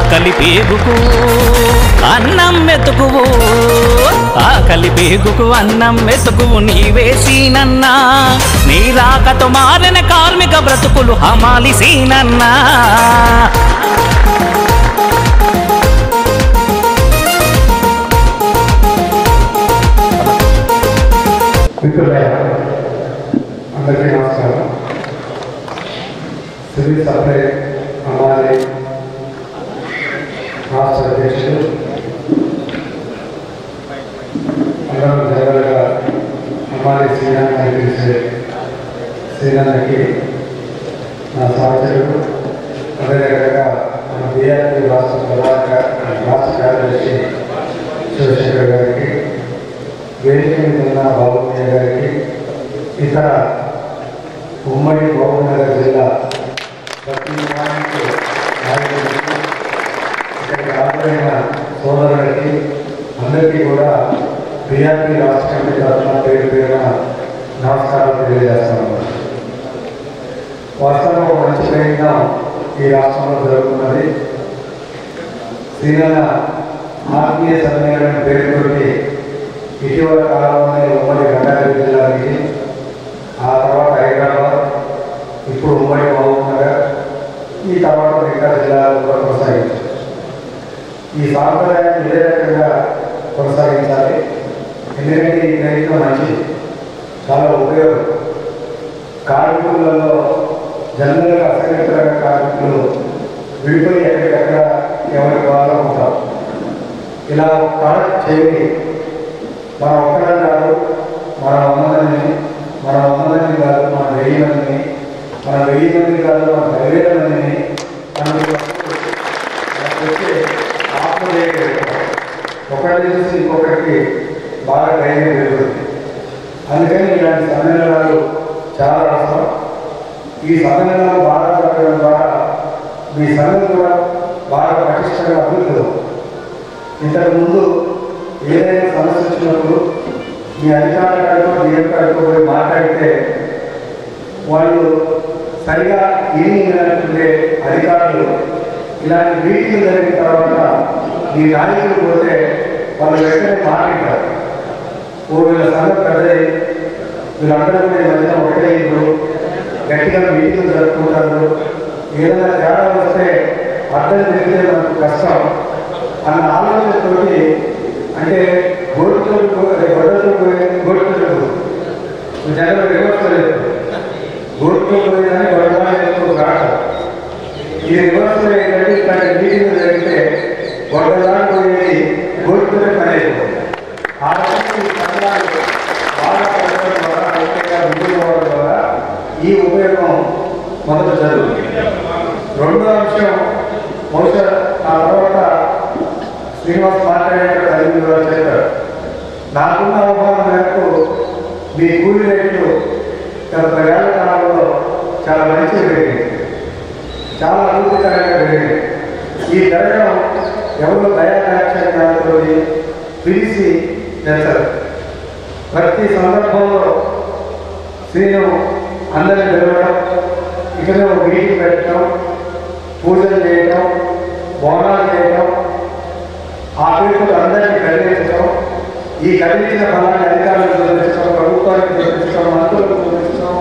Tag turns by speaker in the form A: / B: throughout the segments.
A: ఆకలి పేగుకు అన్నం మెతుకువు, ఆకలి పేగుకు అన్నం మెతుకువు నీవే సీనన్నా. నీ రాకతో మారిన కార్మిక బ్రతుకులు హమాలి సీనన్నా.
B: అందరికీ నమస్కారం. సివిల్ సప్లై హమాలి రాష్ట్ర అధ్యక్షుడు అందరం జనరల్గా హమాలి శ్రీనాథ్ అని పిలిచే శ్రీనాథ్కి నా సహచరుడు, అదేవిధంగా మన బీఆర్పీ రాష్ట్ర కార్యదర్శి శివశంకర్ గారికి, వేదిక మీద ఉన్న బాబుమయ్య గారికి, ఇతర ఉమ్మడి మహబూబ్నగర్ జిల్లా ప్రతి నాయకులకు, ఇక్కడికి హాజరైన సోదరులకి అందరికీ కూడా బీఆర్పీ రాష్ట్ర కమిటీ తరఫున పేరు పేరున నమస్కారాలు తెలియజేస్తాను. వాస్తవంగా ఒక మంచి ప్రయత్నం ఈ రాష్ట్రంలో జరుగుతున్నది. శ్రీలంక ఆత్మీయ సమ్మేళనం పేరుతోటి ఇటీవల కాలంలోనే ఉమ్మడి రంగారెడ్డి జిల్లాకి, ఆ తర్వాత హైదరాబాద్, ఇప్పుడు ఉమ్మడి మహబూబ్నగర్, ఈ తర్వాత మిగతా జిల్లాలో కూడా కొనసాగించారు. ఈ సాంప్రదాయాన్ని ఇదే రకంగా కొనసాగించాలి. ఎందుకంటే ఈ ప్రయత్నం మంచిది, చాలా ఉపయోగం. కార్మికులలో జనరల్గా అసంఘటిత రంగ కార్మికులు విడిపోయి ఎక్కడికక్కడ ఎవరికి వాళ్ళు ఉంటారు. ఇలా కనెక్ట్ చేయండి. మన ఒక్కడం కాదు, మన 100 మందిని, మన 100 మంది కాదు, మన 1000 మందిని, మన 1000 మంది కాదు, మన 10,000 మందిని మనకి వచ్చే ఆత్మధైర్యం ఒకటి చూసి ఇంకొకరికి బాగా ధైర్యం పెరుగుతుంది. అందుకని ఇలాంటి సమ్మేళనాలు చాలా అవసరం. ఈ సమ్మేళనాలు బాగా జరగడం ద్వారా మీ సంఘం కూడా బాగా పటిష్టంగా అభివృద్ధి. ఇంతకుముందు ఏదైనా సమస్య వచ్చినప్పుడు మీ అధికారుల కాడికో డిఎం కాడికో పోయి మాట్లాడితే వాళ్ళు సరిగా వినకుంటే అధికారులు ఇలాంటి మీటింగ్ జరిగిన తర్వాత మీ నాయకులు పోతే వాళ్ళు వెంటనే మాట్లాడతారు. వీళ్ళ సంఘం పెద్దది, వీళ్ళందరూ కూడా ఈ మధ్యన ఒకటే ఇప్పుడు గట్టిగా మీటింగ్ జరుపుకుంటారు. ఏదైనా తేడా వస్తే అర్థం జరిగితే మనకు కష్టం అన్న ఆలోచనతోటి, అంటే గొడ్డతో జనం రివర్స్ లేదు, గొడ్డుతో పోయిందని గొడవ రాదు. ఈ రివర్స్ ఏంటంటే ఇట్లాంటి మీటింగ్ జరిగితే గొడవలా పోయేది గొడ్డుతోనే పని అయిపోతుంది. ఆ సంఘాలు బాగా పడడం ద్వారా, ఐక్యంగా ముందుకు పోవడం ద్వారా ఈ ఉపయోగం మొదట జరుగుతుంది. రెండో అంశం, బహుశా ఆ తర్వాత శ్రీనివాస్ మాట్లాడేటప్పుడు అది వివరాలు చెప్పారు. నాకున్న అవగాహన మేరకు మీ కూలీ రేట్లు గత 10 ఏళ్ల కాలంలో చాలా మంచిగా పెరిగింది, చాలా అభివృద్ధికరంగా పెరిగింది. ఈ జరగడం ఎవరు దయాదాక్షిణ్యాలతో పిలిచి చేస్తారు. ప్రతి సందర్భంలో శ్రీను అందరిని పిలవడం, ఇక్కడ మీటింగ్ పెట్టడం, పూజలు చేయడం, బోనాలు చేయడం, ఆ పేరుతో అందరినీ కదిలించడం, ఈ కదిలించిన ఫలాన్ని అధికారులకు చూపించడం, ప్రభుత్వానికి చూపించడం, మంత్రులకు చూపించడం,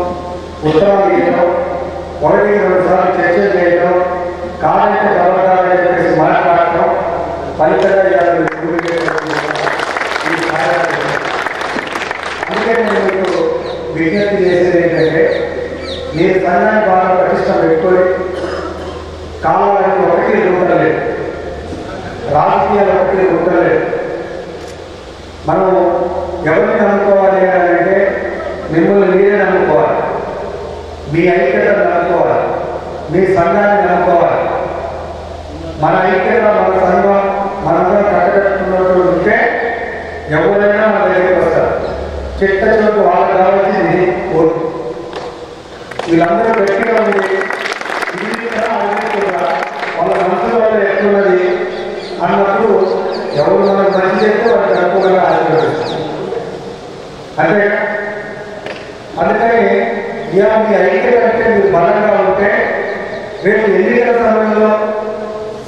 B: ఉత్తరాలు ఇవ్వడం, 1-2 సార్లు చర్చలు చేయడం, కాలంటే గవర్నర్ చెప్పేసి మాట్లాడటం, ఫలితంగా అందుకే నేను మీకు విజ్ఞప్తి చేసేది ఏంటంటే, మీరు సంఘాన్ని బాగా పటిష్టం పెట్టుకొని కావాలని ఒకటి ఉండలేదు, రాజకీయాలు ఒకటి ఉండలేదు. మనం ఎవరిని నమ్ముకోవాలి అంటే మిమ్మల్ని మీరే నమ్ముకోవాలి, మీ ఐక్యతను నమ్ముకోవాలి, మీ సంఘాన్ని నమ్ముకోవాలి. మన ఐక్యత, మన సంఘం మనందరం కట్టబెట్టుకున్నట్టు ఉంటే ఎవరైనా మన దగ్గరికి వస్తారు. చిట్ట చివరికి వాళ్ళకి కావాల్సింది ఓటు. వీళ్ళందరూ గట్టిగా ఉంది, వాళ్ళ మనసులో వాళ్ళు ఎక్కున్నది అన్నప్పుడు ఎవరు మనకు మంచి చేస్తే వాళ్ళకి అనుకూలంగా ఆశీర్వదిస్తారు. అంటే అందుకని మీ ఐక్యత అంటే మీరు బలంగా ఉంటే రేపు ఎన్నికల సమయంలో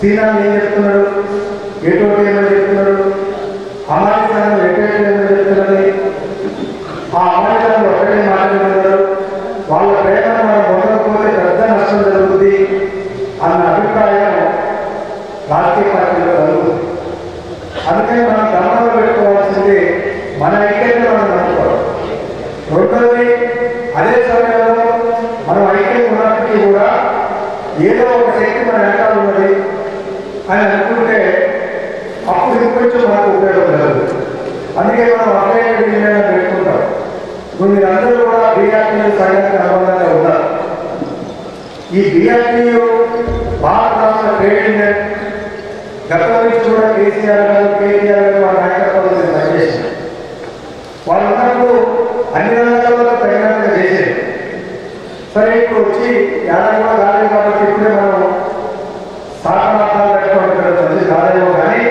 B: సీనాలు ఏం చెప్తున్నాడు, ఎటువంటి ఏమని చెప్తున్నాడు, అమాయకతనం ఎటువంటి ఏమని చెప్తున్నది, ఆ అమాయకతను ఒకటే మాట్లాడుతున్నారు. వాళ్ళ ప్రేమను మనం పొందకపోతే పెద్ద నష్టం జరుగుతుంది అన్న అభిప్రాయం రాజకీయ పార్టీలో కలుగుతుంది. అందుకని మనం గమనంలో పెట్టుకోవాల్సింది మన ఐక్యతను మనం నమ్ముకోవాలి. రెండవది, అదే సమయంలో మనం ఐక్యత ఉన్నప్పటికీ కూడా ఏదో ఒక శక్తి మన వెనకాల ఉన్నది అని అనుకుంటే అప్పుడు ఇంకొంచెం మనకు ఉపయోగం లేదు. అందుకే మనం అప్లైడ్ యూనియన్ పెట్టుకుంటాం. ఇప్పుడు మీరందరూ కూడా బీఆర్టీయూ సంఘానికి అనుబంధంగా ఉన్నారు. ఈ బీఆర్టీయూ భారత రాష్ట్ర ట్రేడ్ యూనియన్ గతం నుంచి కూడా కేసీఆర్ గారు, కేటీఆర్ గారు వాళ్ళ నాయకత్వంలో పనిచేసింది. వాళ్ళు ఉన్నప్పుడు అన్ని రంగాల్లో తగినంతగా చేసేది. సరే, ఇప్పుడు వచ్చి ఏడాది కూడా కాలేదు కాబట్టి ఇప్పుడే మనం సాధనార్థాలు పెట్టుకోవడం కాలేమో. కానీ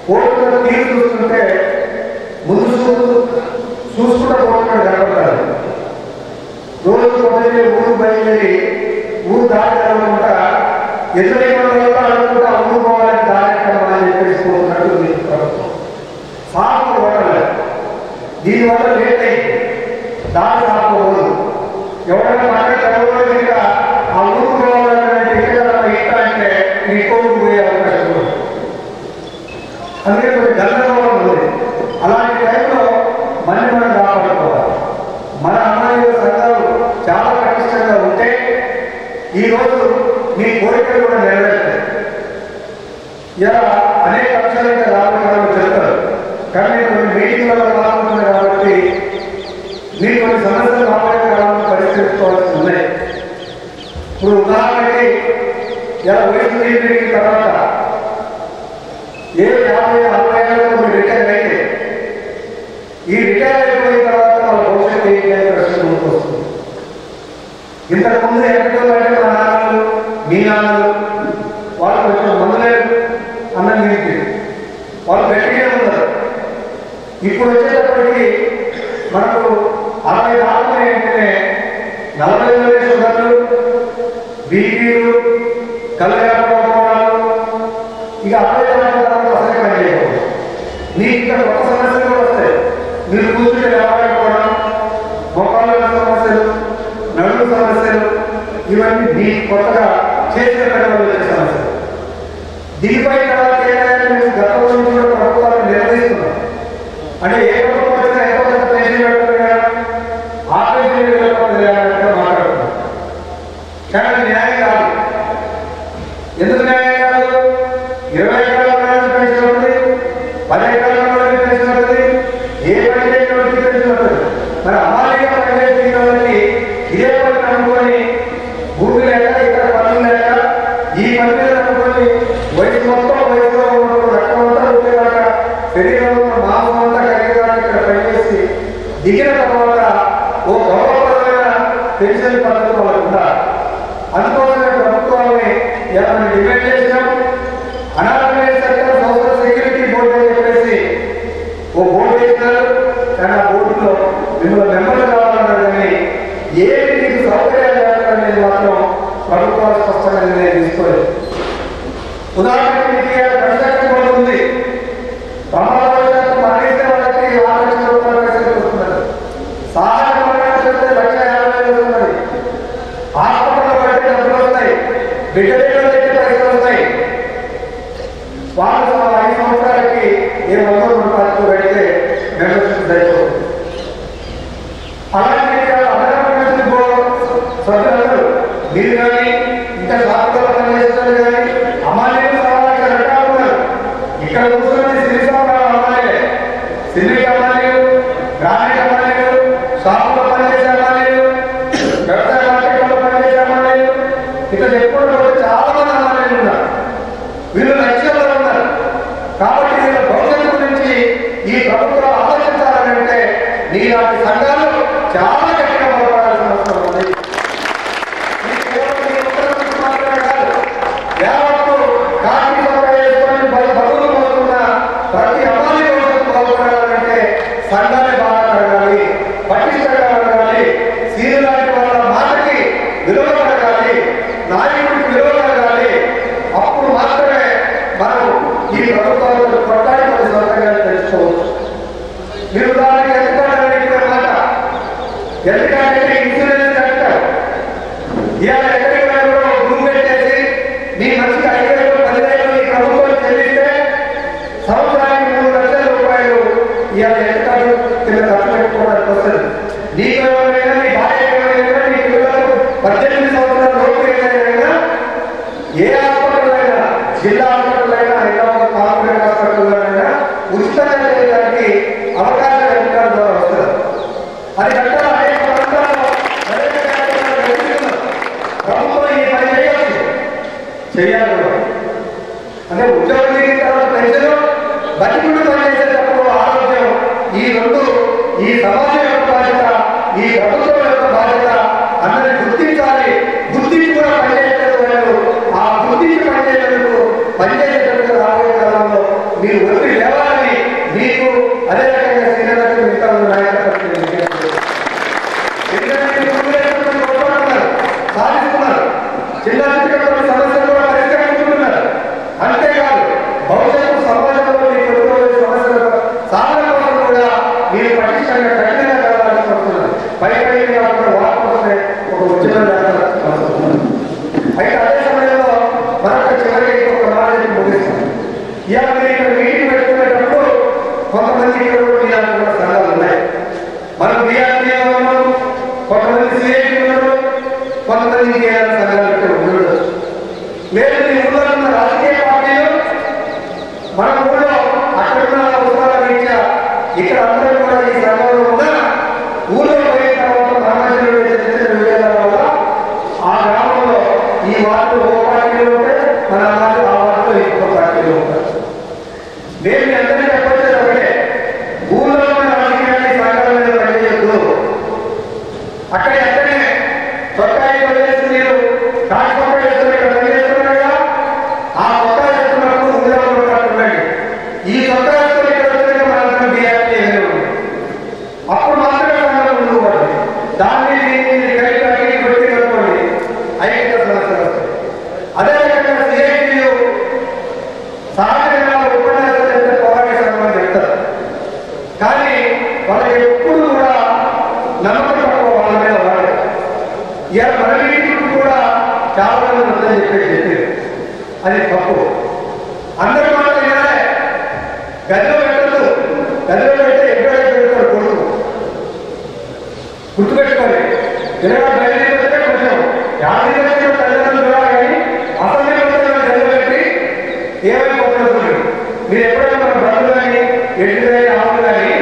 B: కోర్టులో తీరు చూస్తుంటే ముందు చూసుకుంటే కోర్టులో జరగబడాలి. రోజు పొద్దున్నే ఊరు బయలుదేరి ఊరు దారి జరగకుండా ఎదురైన అనుకుంటే ఊరు పోవాలని కార్యక్రమం అని చెప్పేసి పోతున్నట్టు ప్రభుత్వం సాగు కొట్టలేదు. దీనివల్ల లేట్ అయింది, దారి సాగుకోదు. ఎవరైనా పండుగ జరగలేదుగా ఆ ఊరు పోవాలనే టికెట్ ఇస్తా అంటే నీ కోరుకు పోయే అవకాశం ఉంది. అందుకే కొంచెం గందరగోళం ఉంది. అలాంటి టైంలో మనం కాపాడుకోవాలి. మన అమ్మాయిల సంఘాలు చాలా పటిష్టంగా ఉంటే ఈరోజు మీ కోరికలు కూడా నెరవేరుతాయి. ఇలా అనేక అంశాలు ఇంకా రాబోయే చెప్తారు. కానీ కొన్ని మీటింగ్లలో పాల్గొంటున్నారు కాబట్టి మీరు కొన్ని సమస్యలు రాబోయే కాలంలో పరిష్కరించుకోవాల్సి ఉన్నాయి. ఇప్పుడు ఉదాహరణకి ఇలా వయసు పెరిగిన తర్వాత 50-60 ఏళ్ళలో మీరు రిటైర్ అయితే ఈ రిటైర్ అయిపోయిన తర్వాత వాళ్ళ భవిష్యత్తు ఏంటి అనే ప్రశ్న ముందుకు వస్తుంది. ఇంతకుముందు ఎక్కడో అంటే మా నాన్నలు, మీ నాన్నలు వాళ్ళు కొంచెం మందులేదు అన్నం తిరిగి వాళ్ళు గట్టిగా ఉన్నారు. ఇప్పుడు వచ్చేటప్పటికి మనకు 60 దాకా ఏంటంటే 40 షుగర్లు, బీపీలు, కళ్ళపోవడాలు, ఇక 60 తర్వాత అసలే పని చేయకూడదు. మీకు ఇక్కడ కొత్త సమస్యలు కూడా వస్తాయి. మీరు కూర్చుంటే లేవకపోవడం, మొక్కల సమస్యలు, నడుము సమస్యలు, ఇవన్నీ మీకు కొత్తగా చేసిన పెద్దలు వచ్చే సమస్యలు. దీనిపై తర్వాత ఏదైనా మేము గతంలో నుంచి కూడా ప్రభుత్వాలను నిర్వహిస్తున్నాం. అంటే ఏ ప్రభుత్వం వచ్చినా ఎక్కువ పేషెంట్ పెడతారు కదా, ఆపరేషన్ మాట్లాడుతున్నాం. కానీ న్యాయం కాదు. ఎందుకు న్యాయం కాదు? 20 ఎకరాల పెన్షన్ ఉంటుంది, 10 ఎకరాల పెన్షన్ ఉంటుంది, ఏ పని చేయడానికి పెన్షన్ ఉంటుంది. మరి అమాలిగా పనిచేసిన వాళ్ళకి ఇదే పని నమ్ముకొని భూమి లేక ఇతర పనులు లేక ఈ పని మీద నమ్ముకొని వయసు మొత్తం వయసులో ఉన్నప్పుడు రక్తమంతా ఉండేలాగా శరీరంలో మాంసం అంతా కలిగేలాగా ఇక్కడ పనిచేసి దిగిన తర్వాత ఓ గౌరవపరమైన పెన్షన్ పద్ధతి వాళ్ళకు ఉండాలి. అందుకోసమే ప్రభుత్వాన్ని ఏమైనా డిమాండ్ చేసినాం. అనాథమైన సెక్టర్ సోషల్ సెక్యూరిటీ బోర్డు అని చెప్పేసి ఓ బోర్డు వేసినారు. కానీ ఆ బోర్డులో మిమ్మల్ని మెంబర్లు కావాలన్నారు. కానీ ఏమి మీకు సౌకర్యాలు చేస్తారనేది మాత్రం ప్రభుత్వాలు స్పష్టంగా నిర్ణయం తీసుకోలేదు. ఉదాహరణకి మీకు కన్స్ట్రక్షన్ బోర్డు ఉంది. ప్రమాదవశాత్తు మరణిస్తే వాళ్ళకి 6 లక్షల రూపాయల పైసలు వస్తున్నారు. సహాయ మరణం చేస్తే 1,50,000 వస్తున్నది. హాస్పిటల్లో పడితే డబ్బులు వస్తాయి, బిడ్డలు అయితే పైసలు వస్తాయి. వాళ్ళు 5 సంవత్సరాలకి 700 రూపాయలు పెడితే మెంబర్షిప్ సరిపోతుంది. అలాంటి సభ్యులందరూ మీరు కానీ ఇంకా శాస్త్రాలు పనిచేస్తున్నారు. కానీ అమ్మాయిలు సమాజ రకాలు ఉన్నారు. ఇక్కడ కూర్చొని సిరిసాల అమ్మాయిలే, సిరి అమ్మాయిలు, గ్రామీణ అమ్మాయిలు, షాపులో పనిచేసే అమ్మాయిలు, వ్యవసాయ మార్కెట్లో పనిచేసే అమ్మాయిలు, ఇక్కడ చెప్పుకుంటూ చాలా మంది అమ్మాయిలు ఉన్నారు. వీళ్ళు లక్ష్యంలో ఉన్నారు. కాబట్టి వీళ్ళ భవిష్యత్తు గురించి ఈ ప్రభుత్వం ఆలోచించాలంటే నీలాంటి సంఘాలు చాలా గట్టిగా బలపడాల్సిన అవసరం ఉంది. యావత్తు కాకి వేసుకొని బదులు పోతున్న ప్రతి అమ్మాయి భవిష్యత్తు బాగుపడాలంటే సంఘాన్ని బాగా కడగాలి, పటిష్టంగా కడగాలి, సీరు లాంటి వాళ్ళ మాటకి విలువ కడగాలి, నాయకుడికి విలువ కడగాలి. అప్పుడు మాత్రం ఈ ప్రభుత్వాలు కొట్టాలి కొన్ని సౌకర్యాలు తెచ్చుకోవచ్చు. మీరు దానికి ఎందుకంటే మాట ఎందుకంటే ఇన్సూరెన్స్ కట్టారు. ఇవాళ ఎక్కడికి రూమ్ పెట్టేసి మీ మనిషికి 5,000 10,000 ఈ ప్రభుత్వం చెల్లిస్తే సంవత్సరానికి 3 లక్షల రూపాయలు ఇవాళ ఎక్కడ కింద ఖర్చు పెట్టుకోవడానికి వస్తుంది. నీకు ఎవరైనా నీ భార్య ఎవరైనా నీ పిల్లలకు 18 సంవత్సరాల లోపు ఏదైనా ఏ హాస్పిటల్ అయినా జిల్లా హాస్పిటల్ అయినా హైదరాబాద్ కార్పొరేట్ హాస్పిటల్ అయినా ఉచితంగా చేయడానికి అవకాశం అధికారుల ద్వారా వస్తుంది. అది కట్టాలి. అనేక ప్రాంతాల్లో ప్రభుత్వం ఈ పని చేయవచ్చు, చేయాలి. అంటే ఉద్యోగం దిగిన తర్వాత పెన్షన్, బతికుంటూ పనిచేసేటప్పుడు ఆరోగ్యం, ఈ రెండు ఈ సమాజం యొక్క బాధ్యత, ఈ ప్రభుత్వం యొక్క బాధ్యత అందరినీ గుర్తించాలి. గుర్తించి కూడా పనిచేయలేదు వాళ్ళు ఆ గుర్తించి పనిచేయడానికి పనిచేసేటప్పుడు రాబోయే కాలంలో మీరు ఒత్తిడి లేవాలని మీకు అదే రకంగా శ్రీనగర్ మిగతా నాయకత్వం సాధిస్తున్నారు. చిన్న చిన్న సమస్యలు కూడా పరిష్కరించుకుంటున్నారు. అంతేకాదు భవిష్యత్తు సమాజంలో మీకు ఎదురయ్యే సమస్యల సాధన కోసం కూడా మీరు పటిష్టంగా కఠినంగా వెళ్ళాలని కోరుతున్నారు. పైపై వార్త వస్తే ఒక ఉద్యమం చేస్తారు. అయితే అదే సమయంలో మరొక చివరికి ఒక మాట ముగిస్తాం. ఇవాళ మీరు ఇక్కడ మీటింగ్ పెట్టుకునేటప్పుడు కొంతమంది ఇక్కడ కూడా సంఘాలు ఉన్నాయి. మనం బీఆర్పీ ఉన్నాం, కొంతమంది సిఐటి ఉన్నారు, కొంతమంది ఇంకేమైనా సంఘాలు ఇక్కడ ఉండదు. లేదు మీ ఊళ్ళో ఉన్న రాజకీయ పార్టీలు మన ఊళ్ళో అక్కడున్న ఉత్సాల రీత్యా ఇక్కడ అందరూ కూడా ఈ సంఘంలో ఉన్న ఊళ్ళో పోయిన తర్వాత రామాచంద్రుడు విజయాల వల్ల ఆ గ్రామంలో ఈ వార్డులో ఓ పార్టీలు ఉంటే మన అమ్మాయిలు ఆ వార్డులో ఇంకో పార్టీలు ఉంటారు. నేను మీ అందరినీ చెప్పొచ్చేది ఒకటే, ఊళ్ళో ఉన్న రాజకీయాన్ని సంఘాల మీద పనిచేయద్దు. అక్కడే సొక్కాయి పనిచేసి మీరు కాకపోతే ఇక్కడ పనిచేస్తున్నారు కదా, ఆ సొక్కా చేస్తున్నప్పుడు ఊళ్ళో ఉండండి. ఈ సొక్కా వేసుకొని ఇక్కడ వచ్చిన మనందరం బీఆర్పీ అప్పుడు మాత్రమే సంఘం ముందుకు పడుతుంది. దాన్ని కలిపి అడిగి పెట్టి కనుకోండి ఐక్యత సమస్యలు వస్తాయి. అదే రకంగా సిఐటియు సహజంగా ఉపన్యాసాలు చేస్తే పోరాట సంఘం చెప్తారు. కానీ వాళ్ళకి ఎప్పుడు కూడా నమ్మకం తక్కువ వాళ్ళ మీద వాడారు. ఇవాళ మన మీటింగ్ కూడా చాలా మంది వద్దని చెప్పారు. అది తప్పు. అందరి మాట వినాలే. గదిలో పెట్టద్దు. గదిలో పెడితే ఎక్కడైతే పెడతారు కొడుకు గుర్తుపెట్టుకోండి. ఇలా బయలుదేరి పెడితే కొంచెం 50 లక్షల తల్లిదండ్రులు కానీ అసెంబ్లీ గదిలో పెట్టి ఏమైపోతున్నారు. మీరు ఎప్పుడైనా మన బంధువులు కానీ ఎడ్లు కానీ ఆవులు కానీ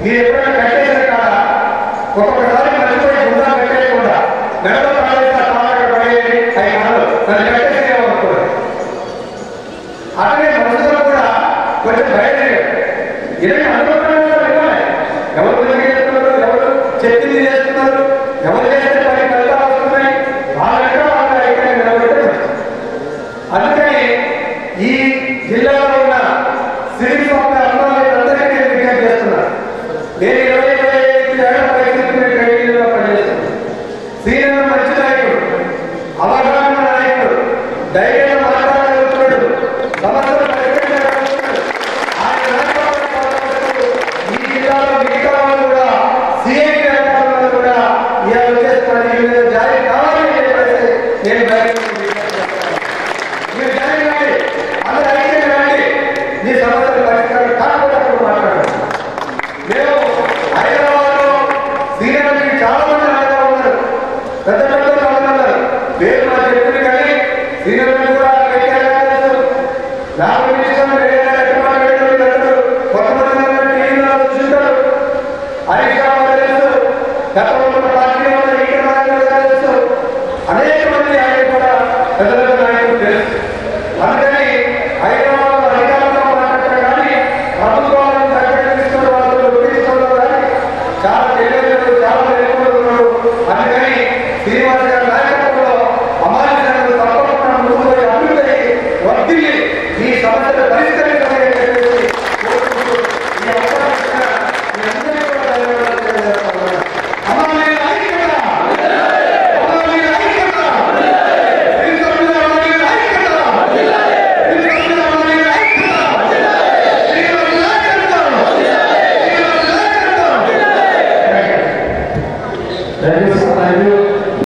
B: మీరు ఎప్పుడైనా కట్టేసిన కాడ ఒక్కొక్కసారి మర్చిపోయి గుండా కట్టేయకుండా మెడలో తాళేస్తా తాళ పడేయండి 5 నెలలు నన్ను కట్టేసేమనుకోండి. అట్లనే మనుషులు కూడా కొంచెం బయలుదేరారు. ఇలాంటి అనుకుంటున్నారు. ఎవరు ఉద్యోగం చేస్తున్నారు, ఎవరు చెప్పింది చేస్తున్నారు, ఎవరు చేస్తే పని ఫలితాలు వస్తున్నాయి, వాళ్ళంటే వాళ్ళ ఐక్యంగా నిలబెట్టే. అందుకని ఈ జిల్లాలో ఉన్న సివిల్ సప్లై అమ్మాయిలందరికీ నేను విజ్ఞప్తి చేస్తున్నాను. నేను 25 ఏళ్ల పరిస్థితి ట్రైనింగ్లో పనిచేస్తున్నాను. సీనియర్ మంచి నాయకుడు, అవగాహన నాయకుడు, ధైర్యంగా మాట్లాడగలుగుతున్నాడు, సమస్యలు పరిష్కరించగలుగుతున్నాడు. ఆయన నాయకత్వం ఈ జిల్లాలో మిగతా వాళ్ళు కూడా సిఐటి అధికారులు కూడా ఇలా వచ్చేస్తున్నారు. జారీ కావాలని చెప్పేసి నేను మీరు జారీ రండి, అందరూ ఐక్యంగా రండి. మీ సమస్యలు పరిష్కారం కాకపోతే అప్పుడు మాట్లాడాలి. మేము హైదరాబాద్లో సీనియర్కి చాలా మంది నాయకులు ఉన్నారు, పెద్ద పెద్ద ఉన్నారు. పేరు మా చెప్తుంది కానీ సీనియర్ కూడా కొంతమంది టీవీలో చూస్తారు. హరీష్రావు తెలుసు, గతంలో పార్టీ తెలుసు, అనేక మంది ఆయన కూడా పెద్ద పెద్ద నాయకులు తెలుసు. అందుకని హైదరాబాద్ అధికారులతో మాట్లాడటం కానీ ప్రభుత్వాలను దగ్గర తీసుకున్న వాళ్ళతో ఒప్పించుకోవడం కానీ చాలా తెలియదు, చాలా తెలియకుండా ఉన్నారు. అందుకని శ్రీనివాస్ గారి నాయకత్వంలో అమాలి సంఘాలు తప్పకుండా ముందు అభివృద్ధి వర్తిల్లి ఈ సమస్యలు పరిష్కరించాలని చెప్పేసి కోరుకుంటూ ఈ అవకాశం మీ అందరికీ కూడా ధన్యవాదాలు తెలియజేస్తున్నాను. అమాలి ఐక్యత, అమాలి ఐక్యత, అమాలి ఐక్యత, అమాలి ఐక్యత. Thank you sir, thank you.